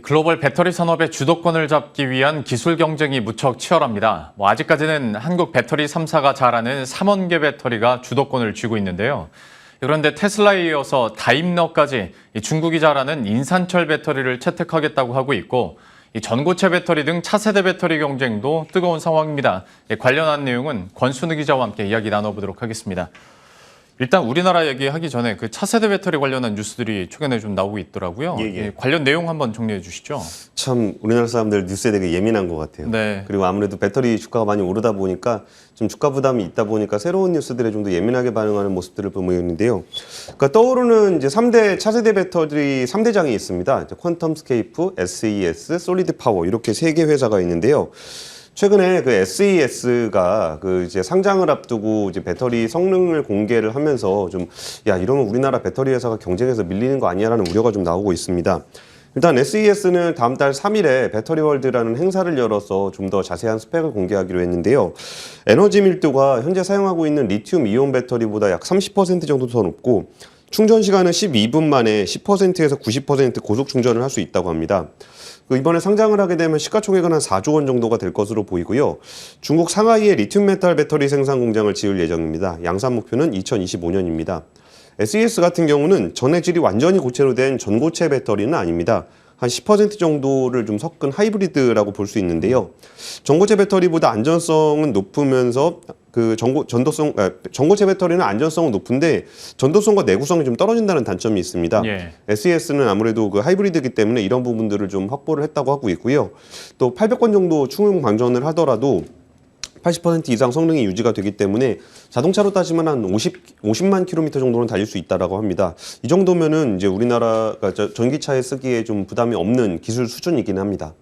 글로벌 배터리 산업의 주도권을 잡기 위한 기술 경쟁이 무척 치열합니다. 아직까지는 한국 배터리 3사가 잘 아는 삼원계 배터리가 주도권을 쥐고 있는데요. 그런데 테슬라에 이어서 다임러까지 중국이 잘 아는 인산철 배터리를 채택하겠다고 하고 있고, 전고체 배터리 등 차세대 배터리 경쟁도 뜨거운 상황입니다. 관련한 내용은 권순우 기자와 함께 이야기 나눠보도록 하겠습니다. 일단 우리나라 얘기하기 전에 그 차세대 배터리 관련한 뉴스들이 최근에 좀 나오고 있더라고요. 관련 내용 한번 정리해 주시죠. 참 우리나라 사람들 뉴스에 되게 예민한 것 같아요. 네. 그리고 아무래도 배터리 주가가 많이 오르다 보니까 좀 주가 부담이 있다 보니까 새로운 뉴스들에 좀 더 예민하게 반응하는 모습들을 보이는데요. 그러니까 떠오르는 이제 3대 차세대 배터리 3대장이 있습니다. 퀀텀스케이프, SES, 솔리드 파워 이렇게 3개 회사가 있는데요. 최근에 그 SES가 그 이제 상장을 앞두고 이제 배터리 성능을 공개를 하면서 좀 이러면 우리나라 배터리 회사가 경쟁에서 밀리는 거 아니야라는 우려가 좀 나오고 있습니다. 일단 SES는 다음 달 3일에 배터리월드라는 행사를 열어서 좀 더 자세한 스펙을 공개하기로 했는데요. 에너지 밀도가 현재 사용하고 있는 리튬 이온 배터리보다 약 30% 정도 더 높고 충전 시간은 12분 만에 10%에서 90% 고속 충전을 할 수 있다고 합니다. 이번에 상장을 하게 되면 시가총액은 한 4조 원 정도가 될 것으로 보이고요. 중국 상하이에 리튬 메탈 배터리 생산 공장을 지을 예정입니다. 양산 목표는 2025년입니다. SES 같은 경우는 전해질이 완전히 고체로 된 전고체 배터리는 아닙니다. 한 10% 정도를 좀 섞은 하이브리드라고 볼 수 있는데요. 전고체 배터리보다 안전성은 높으면서 전고체 배터리는 안전성은 높은데 전도성과 내구성이 좀 떨어진다는 단점이 있습니다. SES는 아무래도 그 하이브리드이기 때문에 이런 부분들을 좀 확보를 했다고 하고 있고요. 또 800번 정도 충용 방전을 하더라도 80% 이상 성능이 유지가 되기 때문에 자동차로 따지면 한 50만 킬로미터 정도는 달릴 수 있다라고 합니다. 이 정도면은 이제 우리나라가 전기차에 쓰기에 좀 부담이 없는 기술 수준이긴 합니다.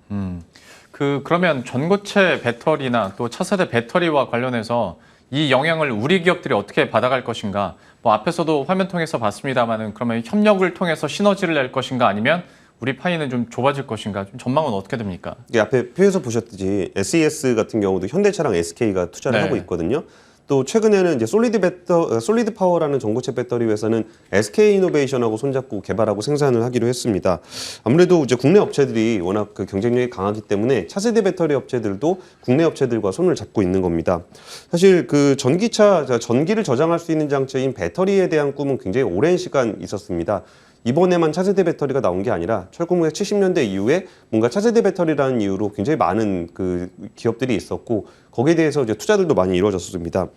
그러면 전고체 배터리나 또 차세대 배터리와 관련해서 이 영향을 우리 기업들이 어떻게 받아갈 것인가? 앞에서도 화면 통해서 봤습니다만은 그러면 협력을 통해서 시너지를 낼 것인가 아니면 우리 파이는 좀 좁아질 것인가? 좀 전망은 어떻게 됩니까? 앞에 표에서 보셨듯이 SES 같은 경우도 현대차랑 SK가 투자를 하고 있거든요. 또 최근에는 이제 솔리드 파워라는 전고체 배터리 회사는 SK 이노베이션하고 손잡고 개발하고 생산을 하기로 했습니다. 아무래도 이제 국내 업체들이 워낙 그 경쟁력이 강하기 때문에 차세대 배터리 업체들도 국내 업체들과 손을 잡고 있는 겁니다. 사실 그 전기를 저장할 수 있는 장치인 배터리에 대한 꿈은 굉장히 오랜 시간 있었습니다. 이번에만 차세대 배터리가 나온 게 아니라 1970년대 이후에 뭔가 차세대 배터리라는 이유로 굉장히 많은 그 기업들이 있었고 거기에 대해서 이제 투자들도 많이 이루어졌습니다.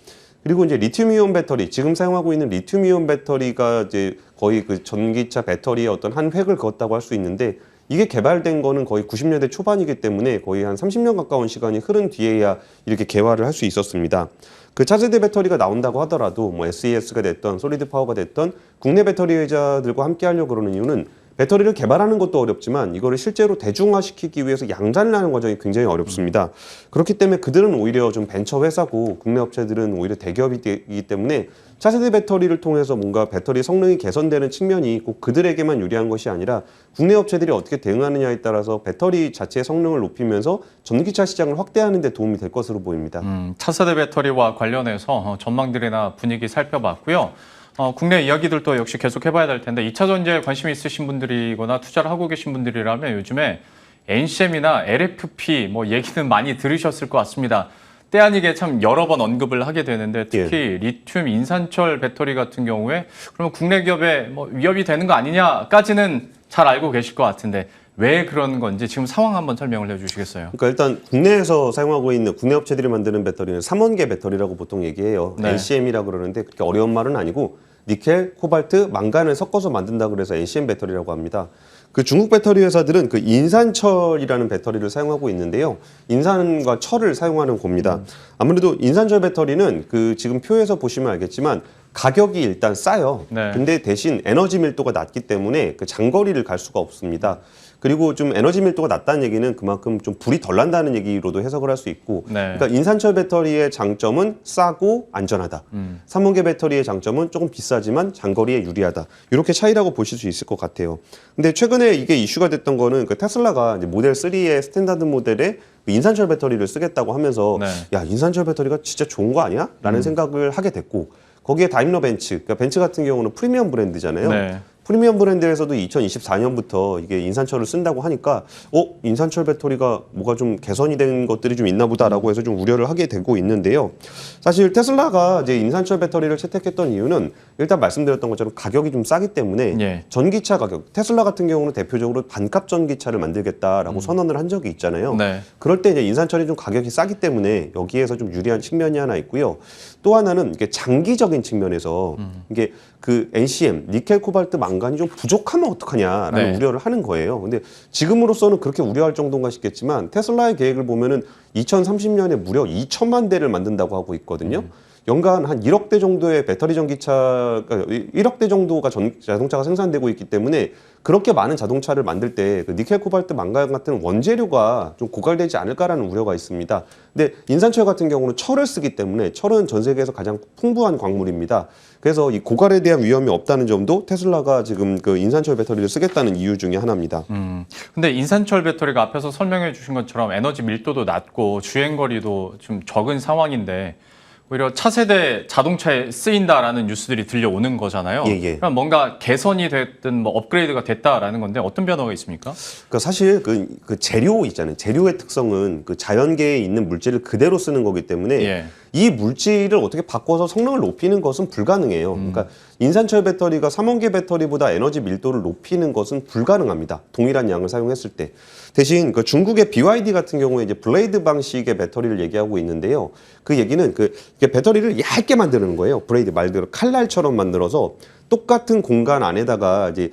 그리고 이제 리튬이온 배터리, 지금 사용하고 있는 리튬이온 배터리가 이제 거의 그 전기차 배터리의 어떤 한 획을 그었다고 할 수 있는데 이게 개발된 거는 거의 90년대 초반이기 때문에 거의 한 30년 가까운 시간이 흐른 뒤에야 이렇게 개발을 할 수 있었습니다. 그 차세대 배터리가 나온다고 하더라도 SES가 됐던 솔리드 파워가 됐던 국내 배터리 회사들과 함께 하려고 그러는 이유는 배터리를 개발하는 것도 어렵지만 이거를 실제로 대중화시키기 위해서 양산을 하는 과정이 굉장히 어렵습니다. 그렇기 때문에 그들은 오히려 좀 벤처 회사고 국내 업체들은 오히려 대기업이기 때문에 차세대 배터리를 통해서 뭔가 배터리 성능이 개선되는 측면이 꼭 그들에게만 유리한 것이 아니라 국내 업체들이 어떻게 대응하느냐에 따라서 배터리 자체의 성능을 높이면서 전기차 시장을 확대하는 데 도움이 될 것으로 보입니다. 차세대 배터리와 관련해서 전망들이나 분위기 살펴봤고요. 국내 이야기들도 역시 계속 해봐야 될 텐데 2차 전지에 관심이 있으신 분들이거나 투자를 하고 계신 분들이라면 요즘에 NCM이나 LFP 얘기는 많이 들으셨을 것 같습니다. 때 아니게 참 여러 번 언급을 하게 되는데 특히 리튬 인산철 배터리 같은 경우에 그러면 국내 기업에 위협이 되는 거 아니냐까지는 잘 알고 계실 것 같은데 왜 그런 건지 지금 상황 한번 설명을 해주시겠어요? 그러니까 일단 국내에서 사용하고 있는 국내 업체들이 만드는 배터리는 삼원계 배터리라고 보통 얘기해요. NCM이라고 그러는데 그렇게 어려운 말은 아니고 니켈, 코발트, 망간을 섞어서 만든다고 그래서 NCM 배터리라고 합니다. 그 중국 배터리 회사들은 그 인산철이라는 배터리를 사용하고 있는데요. 인산과 철을 사용하는 겁니다. 아무래도 인산철 배터리는 그 지금 표에서 보시면 알겠지만 가격이 일단 싸요. 근데 대신 에너지 밀도가 낮기 때문에 그 장거리를 갈 수가 없습니다. 그리고 좀 에너지 밀도가 낮다는 얘기는 그만큼 좀 불이 덜 난다는 얘기로도 해석을 할 수 있고 그러니까 인산철 배터리의 장점은 싸고 안전하다. 삼원계 배터리의 장점은 조금 비싸지만 장거리에 유리하다. 이렇게 차이라고 보실 수 있을 것 같아요. 근데 최근에 이게 이슈가 됐던 거는 그 테슬라가 이제 모델 3의 스탠다드 모델에 인산철 배터리를 쓰겠다고 하면서 야, 인산철 배터리가 진짜 좋은 거 아니야? 라는 생각을 하게 됐고 거기에 다임러 벤츠, 그러니까 벤츠 같은 경우는 프리미엄 브랜드잖아요. 프리미엄 브랜드에서도 2024년부터 이게 인산철을 쓴다고 하니까 인산철 배터리가 뭐가 좀 개선이 된 것들이 좀 있나 보다라고 해서 좀 우려를 하게 되고 있는데요. 사실 테슬라가 이제 인산철 배터리를 채택했던 이유는 일단 말씀드렸던 것처럼 가격이 좀 싸기 때문에 예. 전기차 가격, 테슬라 같은 경우는 대표적으로 반값 전기차를 만들겠다라고 선언을 한 적이 있잖아요. 네. 그럴 때 이제 인산철이 좀 가격이 싸기 때문에 여기에서 좀 유리한 측면이 하나 있고요. 또 하나는 이게 장기적인 측면에서 이게 그 NCM, 니켈, 코발트, 망간이 좀 부족하면 어떡하냐라는 네. 우려를 하는 거예요. 근데 지금으로서는 그렇게 우려할 정도인가 싶겠지만 테슬라의 계획을 보면은 2030년에 무려 2천만 대를 만든다고 하고 있거든요. 연간 한 1억 대 정도의 배터리 전기차, 1억 대 정도가 자동차가 생산되고 있기 때문에 그렇게 많은 자동차를 만들 때 그 니켈, 코발트, 망간 같은 원재료가 좀 고갈되지 않을까라는 우려가 있습니다. 근데 인산철 같은 경우는 철을 쓰기 때문에 철은 전 세계에서 가장 풍부한 광물입니다. 그래서 이 고갈에 대한 위험이 없다는 점도 테슬라가 지금 그 인산철 배터리를 쓰겠다는 이유 중에 하나입니다. 근데 인산철 배터리가 앞에서 설명해 주신 것처럼 에너지 밀도도 낮고 주행거리도 좀 적은 상황인데 오히려 차세대 자동차에 쓰인다라는 뉴스들이 들려오는 거잖아요. 예. 그럼 뭔가 개선이 됐든 뭐 업그레이드가 됐다라는 건데 어떤 변화가 있습니까? 그러니까 사실 그 재료 있잖아요. 재료의 특성은 그 자연계에 있는 물질을 그대로 쓰는 거기 때문에 예. 이 물질을 어떻게 바꿔서 성능을 높이는 것은 불가능해요. 그러니까 인산철 배터리가 삼원계 배터리보다 에너지 밀도를 높이는 것은 불가능합니다. 동일한 양을 사용했을 때. 대신 그 중국의 BYD 같은 경우에 이제 블레이드 방식의 배터리를 얘기하고 있는데요. 그 얘기는 그 배터리를 얇게 만드는 거예요. 블레이드 말 그대로 칼날처럼 만들어서 똑같은 공간 안에다가 이제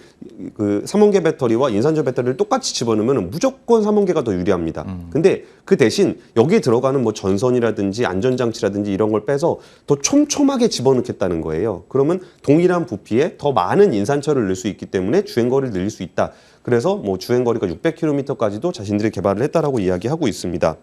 그 삼원계 배터리와 인산철 배터리를 똑같이 집어넣으면 무조건 삼원계가 더 유리합니다. 근데 그 대신 여기에 들어가는 뭐 전선이라든지 안전장치라든지 이런 걸 빼서 더 촘촘하게 집어넣겠다는 거예요. 그러면 동일한 부피에 더 많은 인산철을 넣을 수 있기 때문에 주행거리를 늘릴 수 있다. 그래서 뭐 주행거리가 600km까지도 자신들이 개발을 했다라고 이야기하고 있습니다.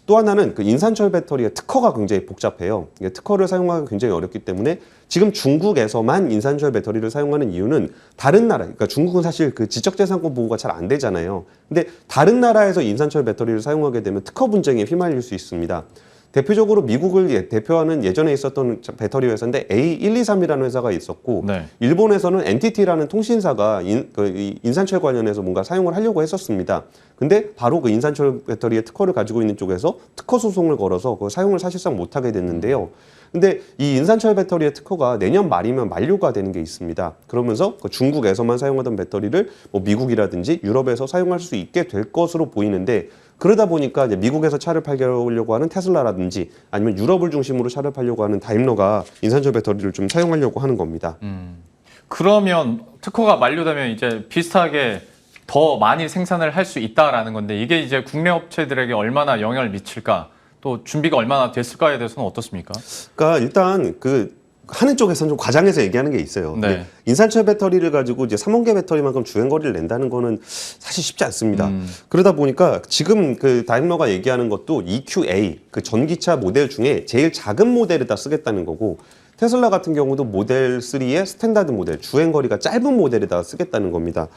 또 하나는 그 인산철 배터리의 특허가 굉장히 복잡해요. 이게 특허를 사용하기 굉장히 어렵기 때문에 지금 중국에서만 인산철 배터리를 사용하는 이유는 다른 나라, 그러니까 중국은 사실 그 지적재산권 보호가 잘 안 되잖아요. 근데 다른 나라에서 인산철 배터리를 사용하게 되면 특허 분쟁에 휘말릴 수 있습니다. 대표적으로 미국을 대표하는 예전에 있었던 배터리 회사인데 A123이라는 회사가 있었고 네. 일본에서는 NTT라는 통신사가 인산철 관련해서 뭔가 사용을 하려고 했었습니다. 근데 바로 그 인산철 배터리의 특허를 가지고 있는 쪽에서 특허 소송을 걸어서 그 사용을 사실상 못하게 됐는데요. 근데 이 인산철 배터리의 특허가 내년 말이면 만료가 되는 게 있습니다. 그러면서 그 중국에서만 사용하던 배터리를 뭐 미국이라든지 유럽에서 사용할 수 있게 될 것으로 보이는데 그러다 보니까 이제 미국에서 차를 팔려고 하는 테슬라라든지 아니면 유럽을 중심으로 차를 팔려고 하는 다임러가 인산철 배터리를 좀 사용하려고 하는 겁니다. 그러면 특허가 만료되면 이제 비슷하게 더 많이 생산을 할 수 있다라는 건데 이게 이제 국내 업체들에게 얼마나 영향을 미칠까? 또 준비가 얼마나 됐을까에 대해서는 어떻습니까? 그러니까 일단 그 하는 쪽에서는 좀 과장해서 얘기하는 게 있어요. 네. 인산철 배터리를 가지고 이제 삼원계 배터리만큼 주행거리를 낸다는 거는 사실 쉽지 않습니다. 그러다 보니까 지금 그 다임러가 얘기하는 것도 EQA 그 전기차 모델 중에 제일 작은 모델에다 쓰겠다는 거고 테슬라 같은 경우도 모델 3의 스탠다드 모델, 주행거리가 짧은 모델에다 쓰겠다는 겁니다.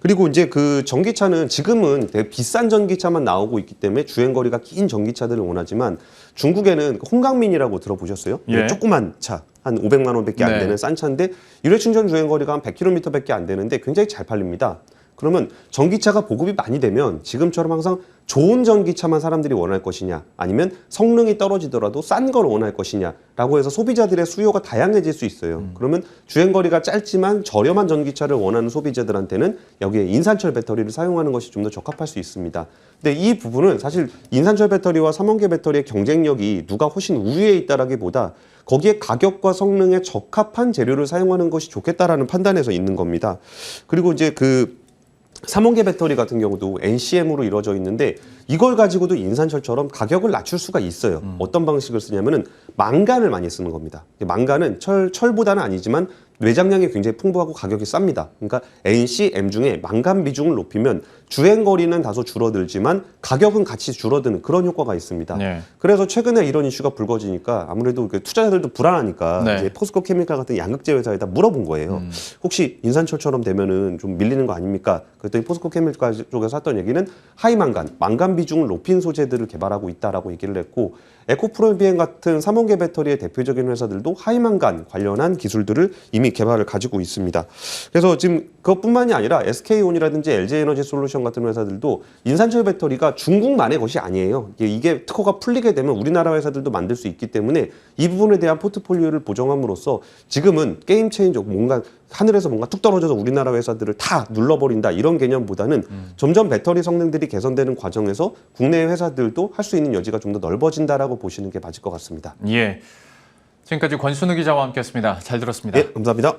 그리고 이제 그 전기차는 지금은 되게 비싼 전기차만 나오고 있기 때문에 주행거리가 긴 전기차들을 원하지만 중국에는 홍강민이라고 들어보셨어요? 예. 조그만 차, 한 500만 원밖에 안 네. 되는 싼 차인데 유료 충전 주행거리가 한 100km밖에 안 되는데 굉장히 잘 팔립니다. 그러면 전기차가 보급이 많이 되면 지금처럼 항상 좋은 전기차만 사람들이 원할 것이냐 아니면 성능이 떨어지더라도 싼 걸 원할 것이냐라고 해서 소비자들의 수요가 다양해질 수 있어요. 그러면 주행거리가 짧지만 저렴한 전기차를 원하는 소비자들한테는 여기에 인산철 배터리를 사용하는 것이 좀 더 적합할 수 있습니다. 근데 이 부분은 사실 인산철 배터리와 삼원계 배터리의 경쟁력이 누가 훨씬 우위에 있다라기보다 거기에 가격과 성능에 적합한 재료를 사용하는 것이 좋겠다라는 판단에서 있는 겁니다. 그리고 이제 그 삼원계 배터리 같은 경우도 NCM으로 이루어져 있는데 이걸 가지고도 인산철처럼 가격을 낮출 수가 있어요. 어떤 방식을 쓰냐면은 망간을 많이 쓰는 겁니다. 망간은 철보다는 아니지만 외장량이 굉장히 풍부하고 가격이 쌉니다. 그러니까 NCM 중에 망간 비중을 높이면 주행거리는 다소 줄어들지만 가격은 같이 줄어드는 그런 효과가 있습니다. 네. 그래서 최근에 이런 이슈가 불거지니까 아무래도 그 투자자들도 불안하니까 네. 이제 포스코 케미칼 같은 양극재 회사에다 물어본 거예요. 혹시 인산철처럼 되면은 좀 밀리는 거 아닙니까? 그랬더니 포스코 케미칼 쪽에서 했던 얘기는 하이망간, 망간 비중을 높인 소재들을 개발하고 있다라고 얘기를 했고 에코프로비엔 같은 삼원계 배터리의 대표적인 회사들도 하이만간 관련한 기술들을 이미 개발을 가지고 있습니다. 그래서 지금 그것뿐만이 아니라 SK온이라든지 LG에너지솔루션 같은 회사들도 인산철 배터리가 중국만의 것이 아니에요. 이게 특허가 풀리게 되면 우리나라 회사들도 만들 수 있기 때문에 이 부분에 대한 포트폴리오를 보정함으로써 지금은 게임 체인저, 뭔가 하늘에서 뭔가 뚝 떨어져서 우리나라 회사들을 다 눌러버린다 이런 개념보다는 점점 배터리 성능들이 개선되는 과정에서 국내 회사들도 할 수 있는 여지가 좀 더 넓어진다라고 보시는 게 맞을 것 같습니다. 예. 지금까지 권순우 기자와 함께했습니다. 잘 들었습니다. 예, 감사합니다.